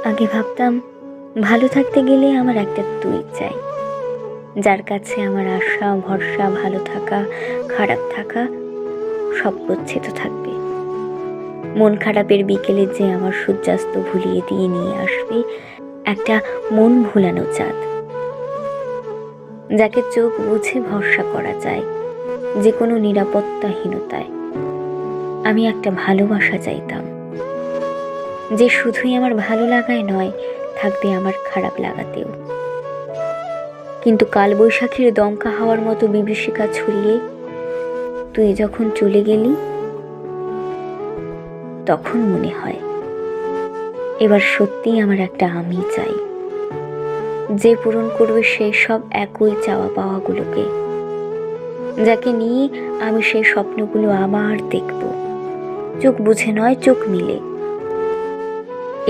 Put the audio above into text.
আগে ভাবতাম ভালো থাকতে গেলে আমার একটা তুই চাই, যার কাছে আমার আশা ভরসা, ভালো থাকা খারাপ থাকা সব গচ্ছিত থাকবে। মন খারাপের বিকেলে যে আমার সূর্যাস্ত ভুলিয়ে দিয়ে নিয়ে আসবে একটা মন ভুলানো চাঁদ, যাকে চোখ বুঝে ভরসা করা যায় যে কোনো নিরাপত্তাহীনতায়। আমি একটা ভালোবাসা চাইতাম, যে শুধুই আমার ভালো লাগায় নয়, থাকবে আমার খারাপ লাগাতেও। কিন্তু কালবৈশাখীর দমকা হাওয়ার মতো বিভীষিকা ছড়িয়ে তুই যখন চলে গেলি, তখন মনে হয় এবার সত্যিই আমার একটা আমি চাই, যে পূরণ করবে সেই সব একই চাওয়া পাওয়াগুলোকে, যাকে নিয়ে আমি সেই স্বপ্নগুলো আবার দেখব, চোখ বুঝে নয় চোখ মিলে।